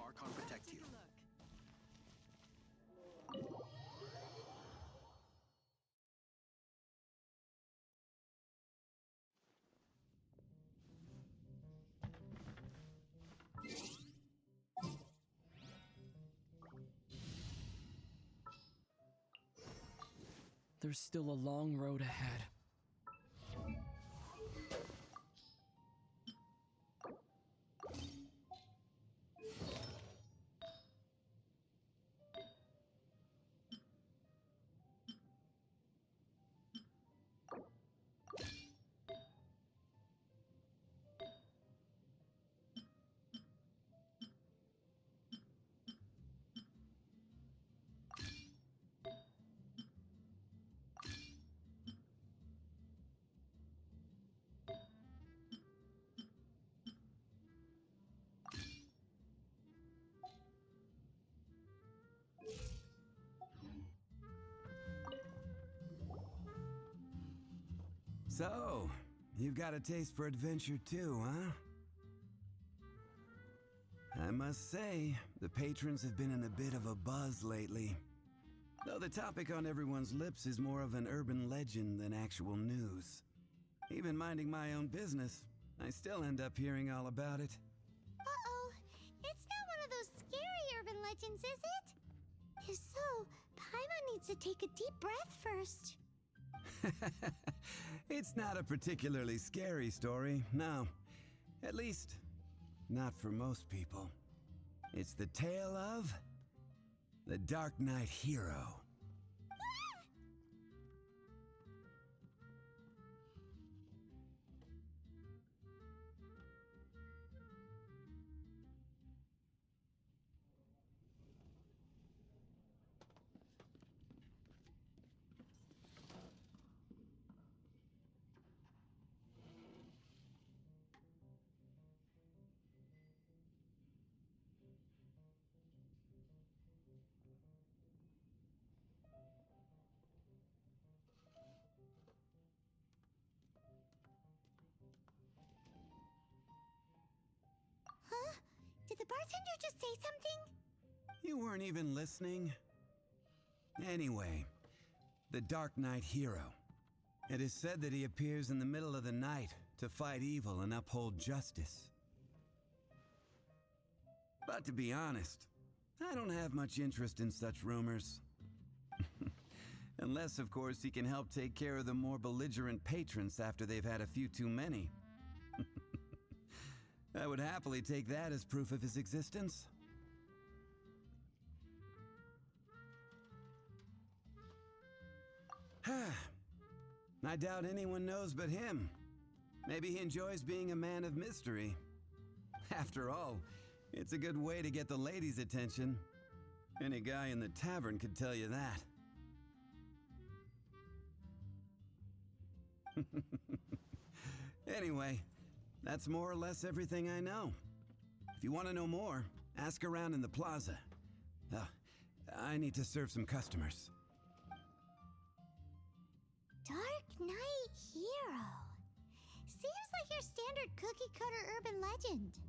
Archon protect you. There's still a long road ahead. So, you've got a taste for adventure too, huh? I must say, the patrons have been in a bit of a buzz lately. Though the topic on everyone's lips is more of an urban legend than actual news. Even minding my own business, I still end up hearing all about it. Uh-oh. It's not one of those scary urban legends, is it? If so, Paimon needs to take a deep breath first. It's not a particularly scary story, no. At least, not for most people. It's the tale of the Darknight hero. Huh? Did the bartender just say something? You weren't even listening? Anyway, the Darknight hero. It is said that he appears in the middle of the night to fight evil and uphold justice. But to be honest, I don't have much interest in such rumors. Unless, of course, he can help take care of the more belligerent patrons after they've had a few too many. I would happily take that as proof of his existence. I doubt anyone knows but him. Maybe he enjoys being a man of mystery. After all, it's a good way to get the ladies' attention. Any guy in the tavern could tell you that. Anyway, that's more or less everything I know. If you want to know more, ask around in the plaza. I need to serve some customers. Darknight Hero. Seems like your standard cookie-cutter urban legend,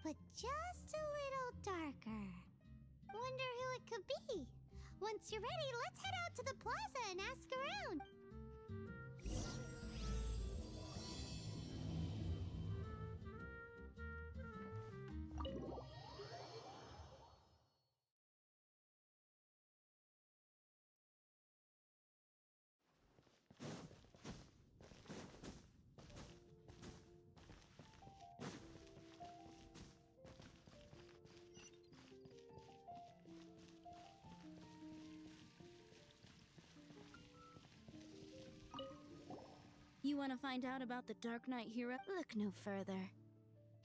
but just a little darker. Wonder who it could be. Once you're ready, let's head out to the plaza and ask around. You want to find out about the Darknight hero? Look no further.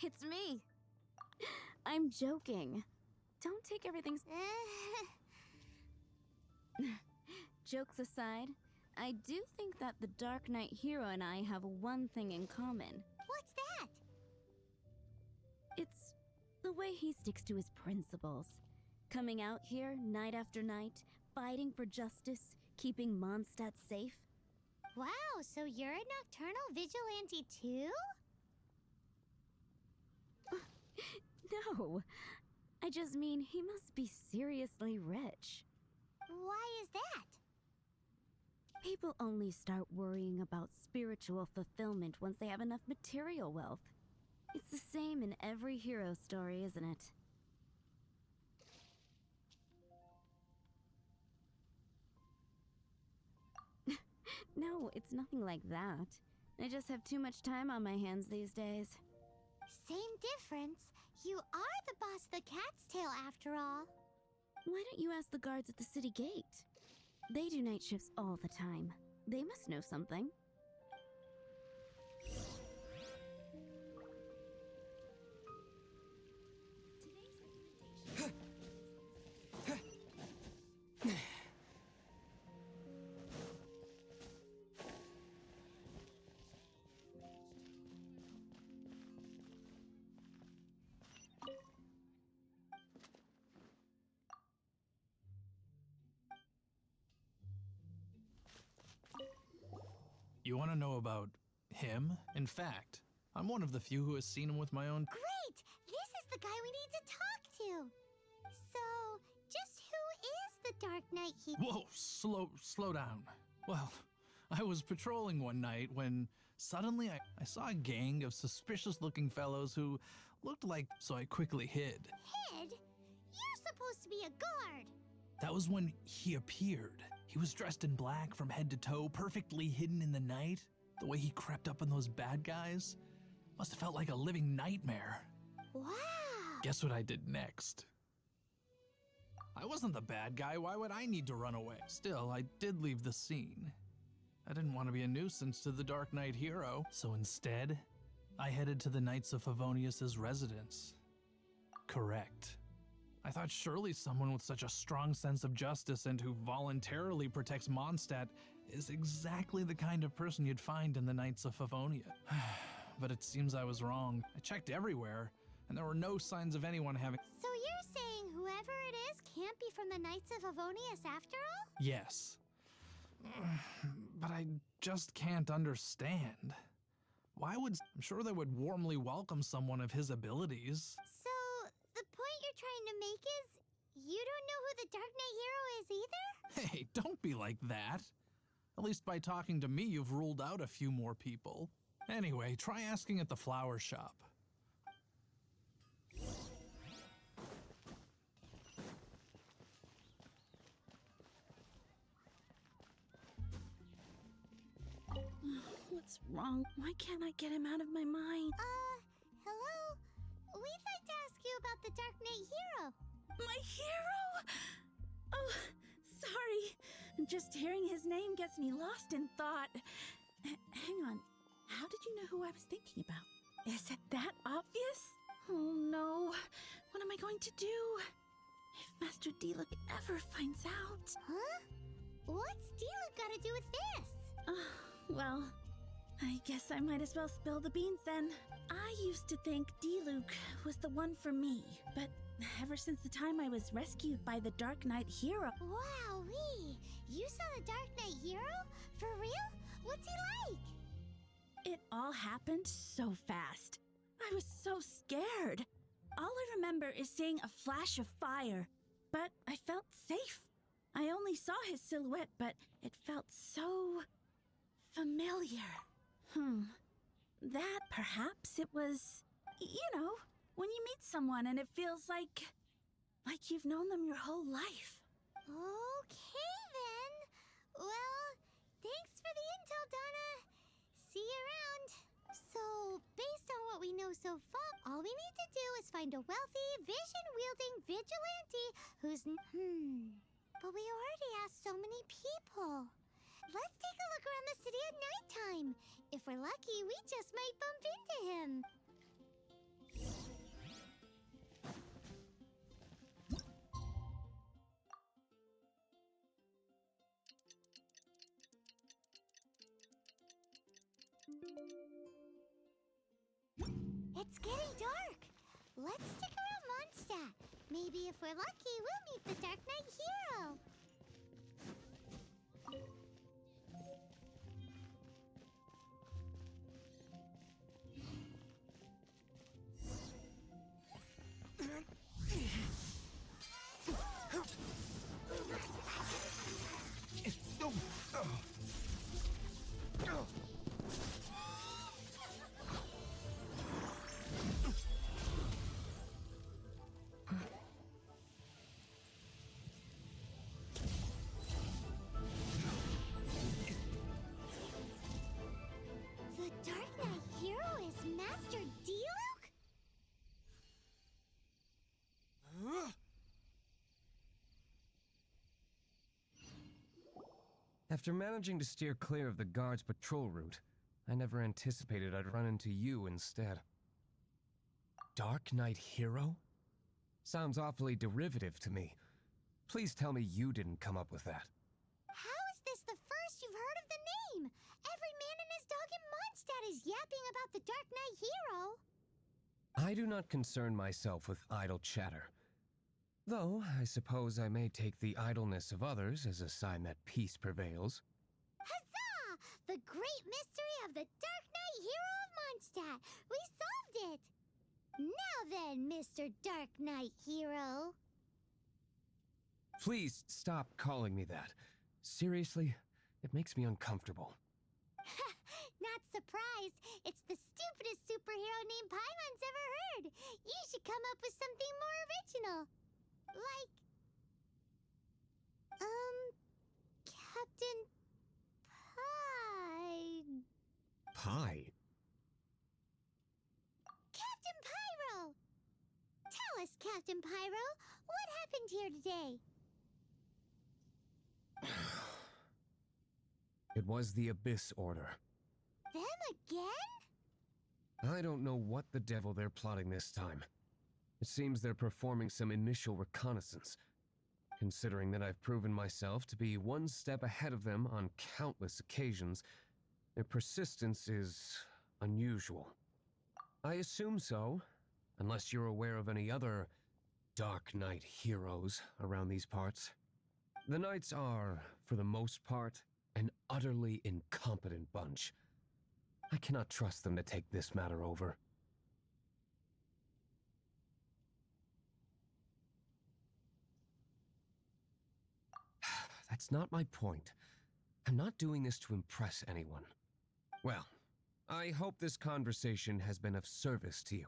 It's me. I'm joking. Don't take everything... Jokes aside, I do think that the Darknight hero and I have one thing in common. What's that? It's the way he sticks to his principles. Coming out here night after night, fighting for justice, keeping Mondstadt safe. Wow, so you're a nocturnal vigilante too? No, I just mean he must be seriously rich. Why is that? People only start worrying about spiritual fulfillment once they have enough material wealth. It's the same in every hero story, isn't it? No, it's nothing like that. I just have too much time on my hands these days. Same difference. You are the boss of the Cat's Tail after all. Why don't you ask the guards at the city gate? They do night shifts all the time. They must know something. You want to know about him? In fact, I'm one of the few who has seen him with my own... Great! This is the guy we need to talk to. So, just who is the Dark Knight Whoa, slow down. Well, I was patrolling one night when suddenly I saw a gang of suspicious-looking fellows who looked like... so I quickly hid. Hid? You're supposed to be a guard. That was when he appeared. He was dressed in black from head to toe, perfectly hidden in the night. The way he crept up on those bad guys must have felt like a living nightmare. Wow! Guess what I did next? I wasn't the bad guy. Why would I need to run away? Still, I did leave the scene. I didn't want to be a nuisance to the Dark Knight hero, so instead, I headed to the Knights of Favonius' residence. Correct. I thought surely someone with such a strong sense of justice and who voluntarily protects Mondstadt is exactly the kind of person you'd find in the Knights of Favonia. But it seems I was wrong. I checked everywhere, and there were no signs of anyone having... So you're saying whoever it is can't be from the Knights of Favonius after all? Yes. But I just can't understand. Why would... I'm sure they would warmly welcome someone of his abilities. So, the point you're trying to make is you don't know who the Dark Knight hero is either? Hey, don't be like that. At least by talking to me, you've ruled out a few more people. Anyway, try asking at the flower shop. What's wrong? Why can't I get him out of my mind? Hello? We'd like to ask you about the Darknight hero. My hero? Oh, sorry. Just hearing his name gets me lost in thought. Hang on. How did you know who I was thinking about? Is it that obvious? Oh no. What am I going to do? If Master Diluc ever finds out. Huh? What's Diluc got to do with this? Well, I guess I might as well spill the beans then. I used to think Diluc was the one for me, but ever since the time I was rescued by the Darknight hero... Wowee! You saw the Darknight hero? For real? What's he like? It all happened so fast. I was so scared. All I remember is seeing a flash of fire, but I felt safe. I only saw his silhouette, but it felt so... familiar. That perhaps it was... you know, when you meet someone and it feels like you've known them your whole life. Okay, then. Well, thanks for the intel, Donna. See you around. So, based on what we know so far, all we need to do is find a wealthy, vision-wielding vigilante who's... But we already asked so many people. Let's take a look around the city at nighttime. If we're lucky, we just might bump into him. It's getting dark. Let's stick around Mondstadt. Maybe if we're lucky, we'll meet the Darknight hero. The Darknight hero is Master Diluc? After managing to steer clear of the guard's patrol route, I never anticipated I'd run into you instead. Darknight hero? Sounds awfully derivative to me. Please tell me you didn't come up with that. How is this the first you've heard of the name? Every man and his dog in Mondstadt is yapping about the Darknight hero. I do not concern myself with idle chatter. Though, I suppose I may take the idleness of others as a sign that peace prevails. Huzzah! The great mystery of the Darknight hero of Mondstadt. We solved it! Now then, Mr. Darknight hero. Please stop calling me that. Seriously, it makes me uncomfortable. Not surprised. It's the stupidest superhero name Paimon's ever heard. You should come up with something more original. Like... Captain... Pie? Captain Pyro! Tell us, Captain Pyro, what happened here today? It was the Abyss Order. Them again? I don't know what the devil they're plotting this time. It seems they're performing some initial reconnaissance. Considering that I've proven myself to be one step ahead of them on countless occasions, their persistence is unusual. I assume so, unless you're aware of any other Darknight heroes around these parts. The Knights are, for the most part, an utterly incompetent bunch. I cannot trust them to take this matter over. That's not my point. I'm not doing this to impress anyone. Well, I hope this conversation has been of service to you.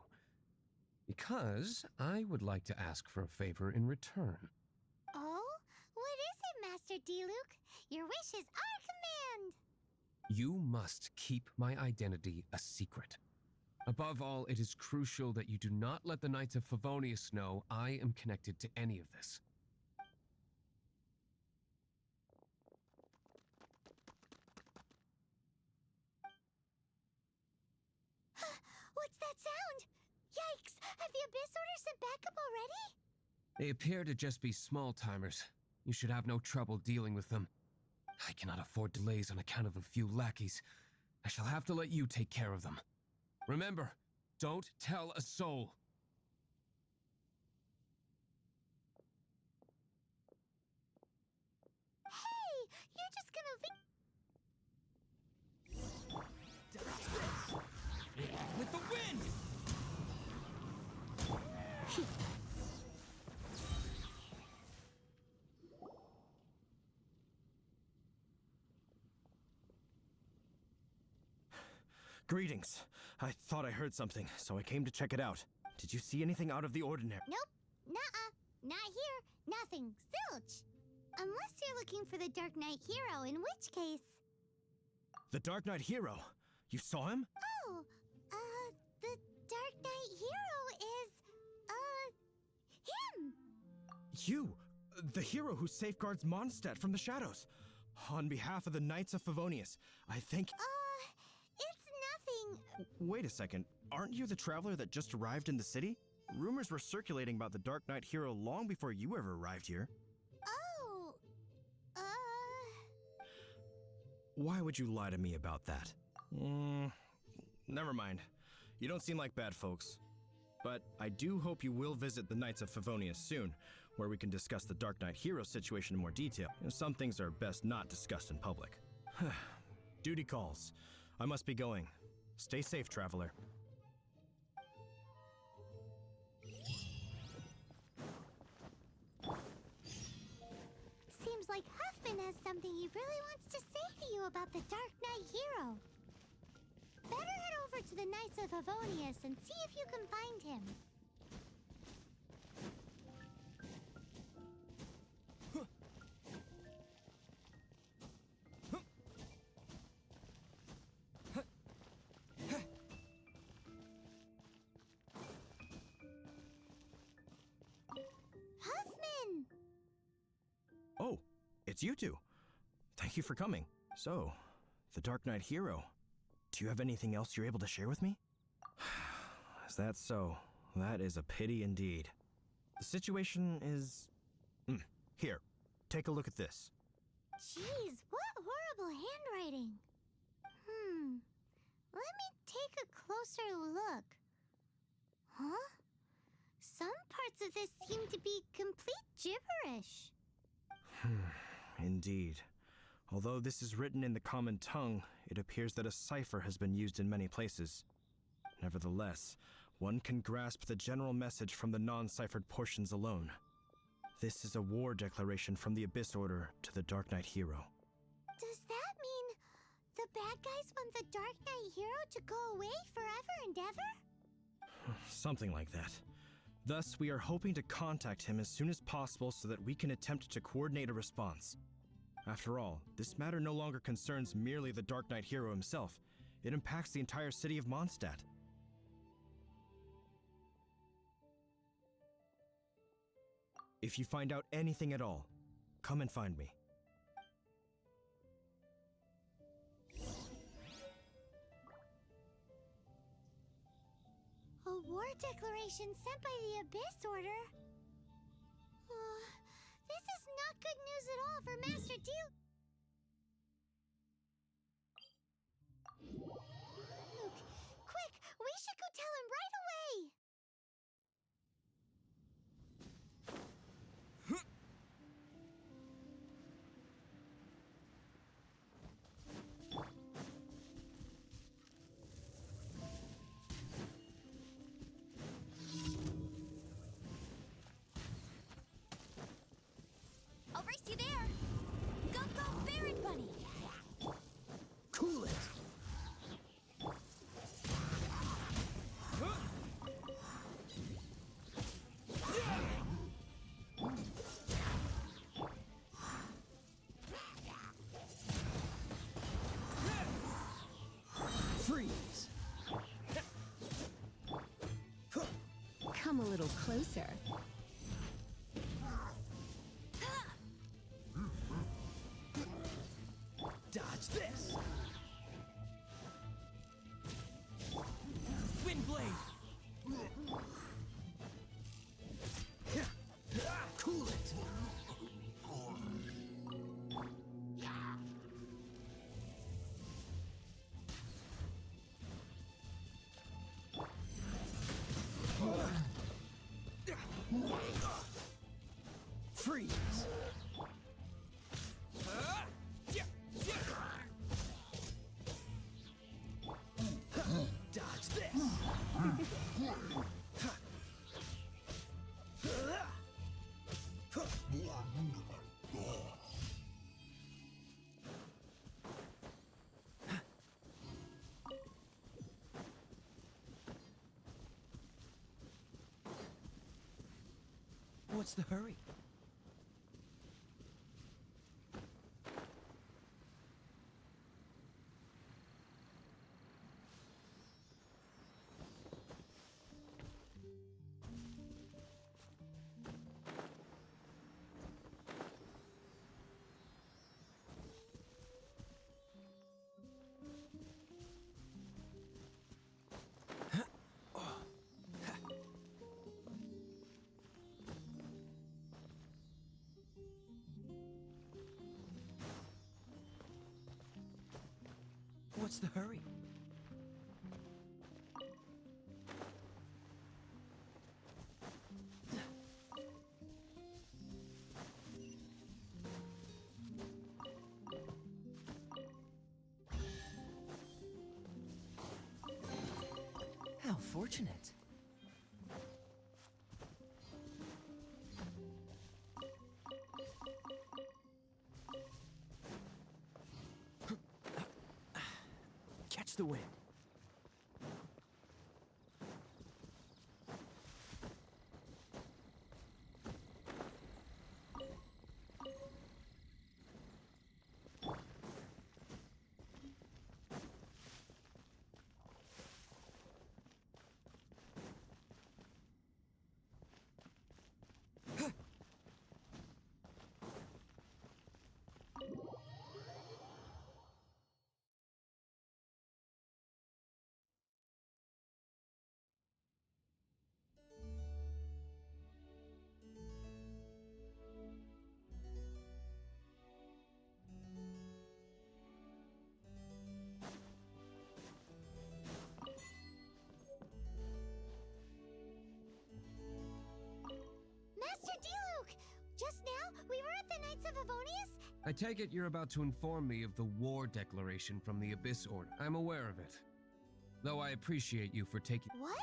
Because I would like to ask for a favor in return. Oh? What is it, Master Diluc? Your wish is our command! You must keep my identity a secret. Above all, it is crucial that you do not let the Knights of Favonius know I am connected to any of this. What's that sound? Yikes! Have the Abyss Order sent backup already? They appear to just be small-timers. You should have no trouble dealing with them. I cannot afford delays on account of a few lackeys. I shall have to let you take care of them. Remember, don't tell a soul. Hey, you're just gonna leave. With the wind! Greetings. I thought I heard something, so I came to check it out. Did you see anything out of the ordinary? Nope. Nuh-uh. Not here. Nothing. Zilch. Unless you're looking for the Darknight hero, in which case... The Darknight hero? You saw him? Oh, the Darknight hero is, him! You! The hero who safeguards Mondstadt from the shadows. On behalf of the Knights of Favonius, I think... It's nothing. Wait a second. Aren't you the traveler that just arrived in the city? Rumors were circulating about the Darknight hero long before you ever arrived here. Oh, Why would you lie to me about that? Never mind. You don't seem like bad folks. But I do hope you will visit the Knights of Favonius soon, where we can discuss the Darknight hero situation in more detail. Some things are best not discussed in public. Duty calls. I must be going. Stay safe, traveler. seems like Huffman has something he really wants to say to you about the Darknight hero. Better head over to the Knights of Favonius and see if you can find him. Huffman! Oh, it's you two. Thank you for coming. So, the Darknight hero. Do you have anything else you're able to share with me? Is that so? That is a pity indeed. The situation is... Here, take a look at this. Jeez, what horrible handwriting. Let me take a closer look. Huh? Some parts of this seem to be complete gibberish. Indeed. Although this is written in the common tongue, it appears that a cipher has been used in many places. Nevertheless, one can grasp the general message from the non-ciphered portions alone. This is a war declaration from the Abyss Order to the Darknight hero. Does that mean the bad guys want the Darknight hero to go away forever and ever? Something like that. Thus, we are hoping to contact him as soon as possible so that we can attempt to coordinate a response. After all, this matter no longer concerns merely the Darknight hero himself. It impacts the entire city of Mondstadt. If you find out anything at all, come and find me. A war declaration sent by the Abyss Order? This is not good news at all for Master Deal. Luke, quick! We should go tell him right away! I'll race you there! Go, go, Baron Bunny! Cool it! Come a little closer. Dodge this! Windblade! Cool it! Freeze! Dodge this! What's the hurry? What's the hurry? How fortunate. Catch the wind. Master Diluc! Just now, we were at the Knights of Favonius? I take it you're about to inform me of the war declaration from the Abyss Order. I'm aware of it. Though I appreciate you for taking... What?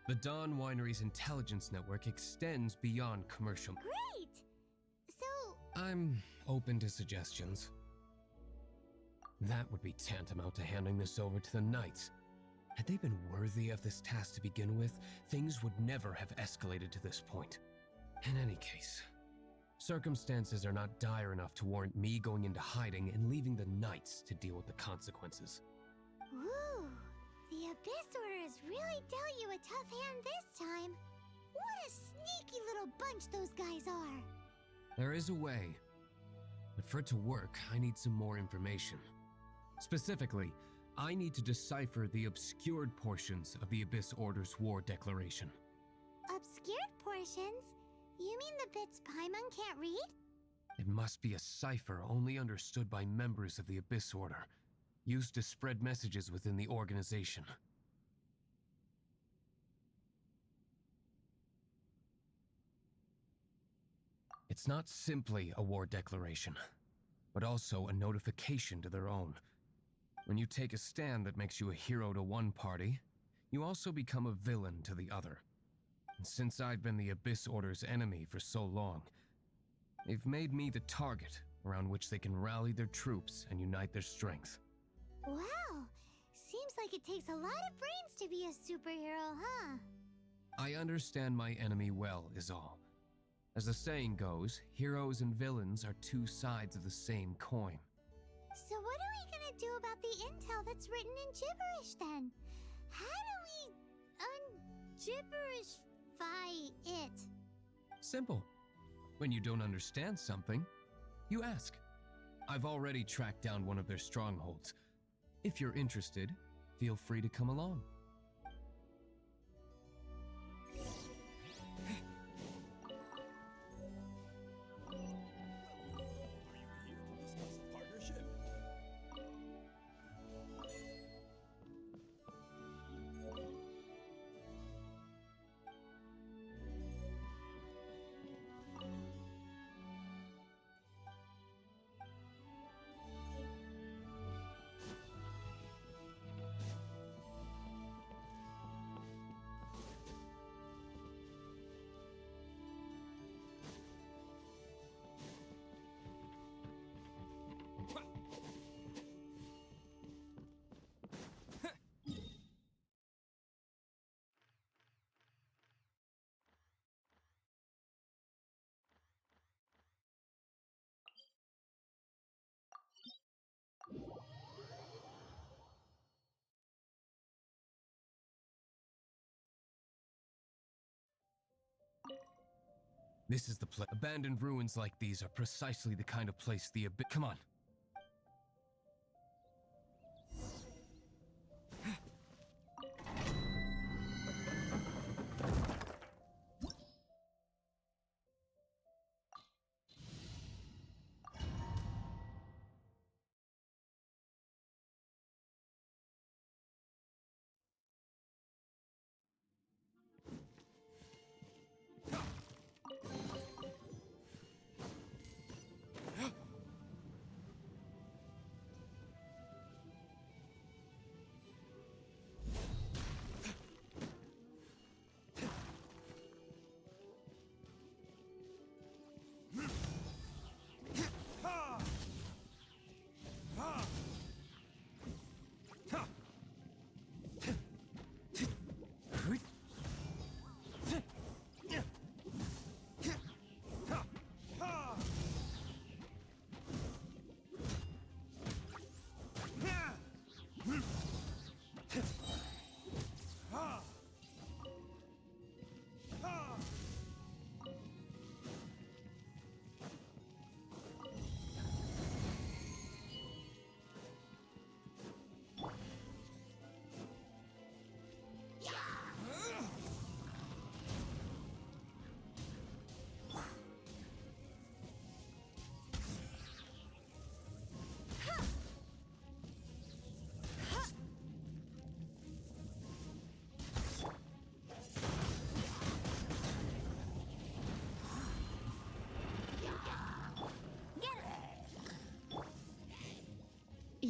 The Dawn Winery's intelligence network extends beyond commercial... Great! So, I'm open to suggestions. That would be tantamount to handing this over to the Knights. Had they been worthy of this task to begin with, things would never have escalated to this point. In any case, circumstances are not dire enough to warrant me going into hiding and leaving the Knights to deal with the consequences. woo! The Abyss Order has really dealt you a tough hand this time. What a sneaky little bunch those guys are. There is a way, but for it to work, I need some more information. Specifically, I need to decipher the obscured portions of the Abyss Order's war declaration. Obscured portions? You mean the bits Paimon can't read? It must be a cipher only understood by members of the Abyss Order, used to spread messages within the organization. It's not simply a war declaration, but also a notification to their own. When you take a stand that makes you a hero to one party, you also become a villain to the other. And since I've been the Abyss Order's enemy for so long, they've made me the target around which they can rally their troops and unite their strength. Wow! Seems like it takes a lot of brains to be a superhero, huh? I understand my enemy well, is all. As the saying goes, heroes and villains are two sides of the same coin. So what are we gonna do about the intel that's written in gibberish then? How do we gibberish it? Simple. When you don't understand something, you ask. I've already tracked down one of their strongholds. If you're interested, feel free to come along. This is the place. Abandoned ruins like these are precisely the kind of place the Come on.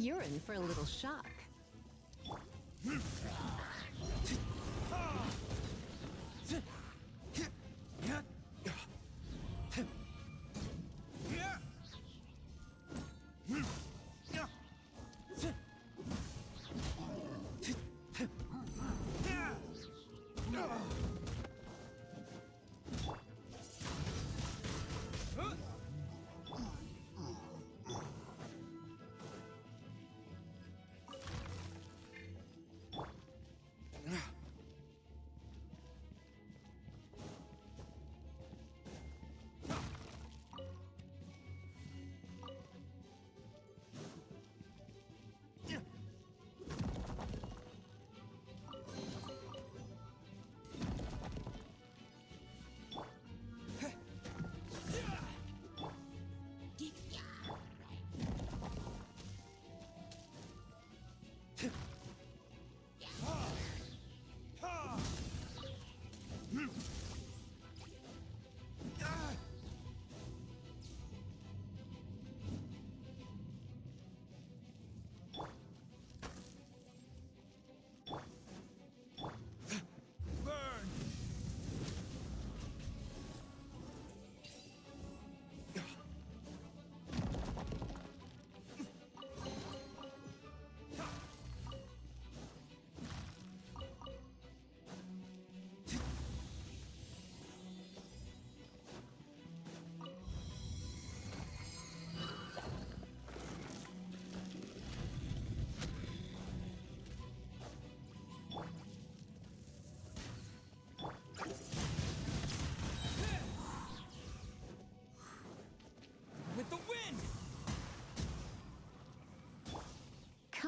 You're in for a little shock.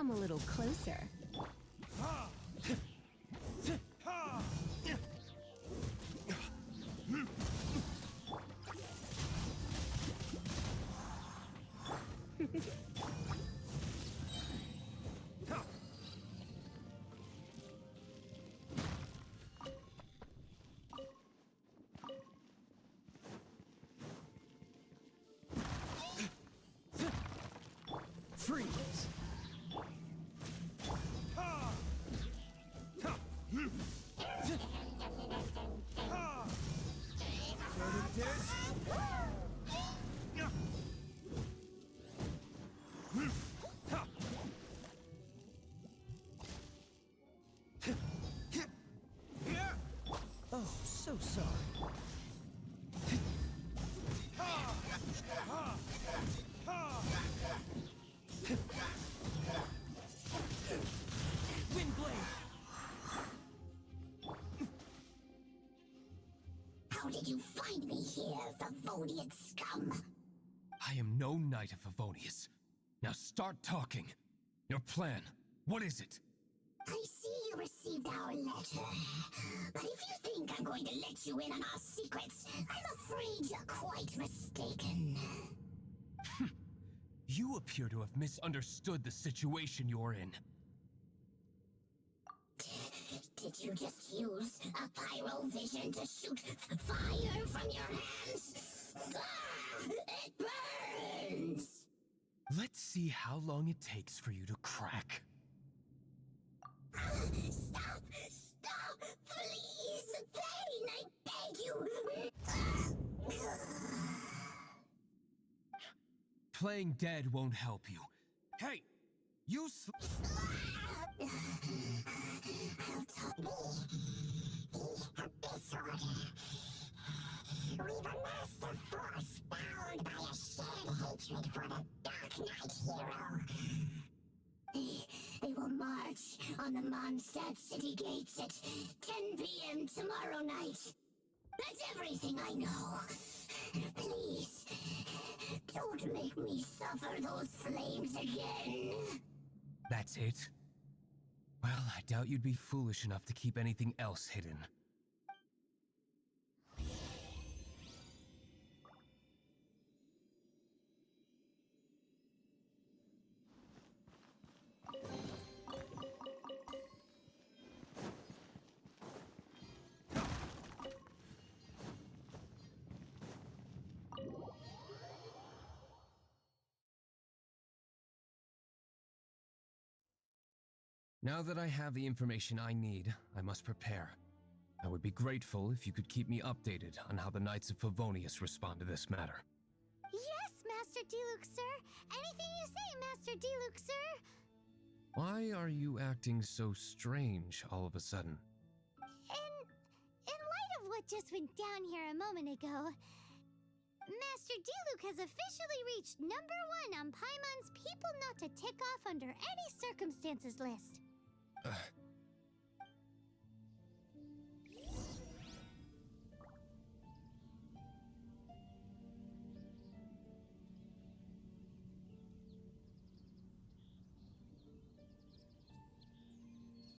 come a little closer. Freeze! Oh, so sorry. Windblade! How did you find me here, Favonian scum? I am no Knight of Favonius. Now start talking. Your plan, what is it? I see you received our letter. But if you think I'm going to let you in on our secrets, I'm afraid you're quite mistaken. You appear to have misunderstood the situation you're in. Did you just use a pyro vision to shoot fire from your hands? Ah, it burns! Let's see how long it takes for you to crack. Stop! Stop! Please! Pain! I beg you! Playing dead won't help you. Hey! You We've amassed a force bound by a shared hatred for the Darknight hero. They will march on the Mondstadt city gates at 10 p.m. tomorrow night. That's everything I know. Please, don't make me suffer those flames again. That's it? Well, I doubt you'd be foolish enough to keep anything else hidden. Now that I have the information I need, I must prepare. I would be grateful if you could keep me updated on how the Knights of Favonius respond to this matter. Yes, Master Diluc, sir. Anything you say, Master Diluc, sir. Why are you acting so strange all of a sudden? In light of what just went down here a moment ago, Master Diluc has officially reached #1 on Paimon's People Not to Tick Off Under Any Circumstances list.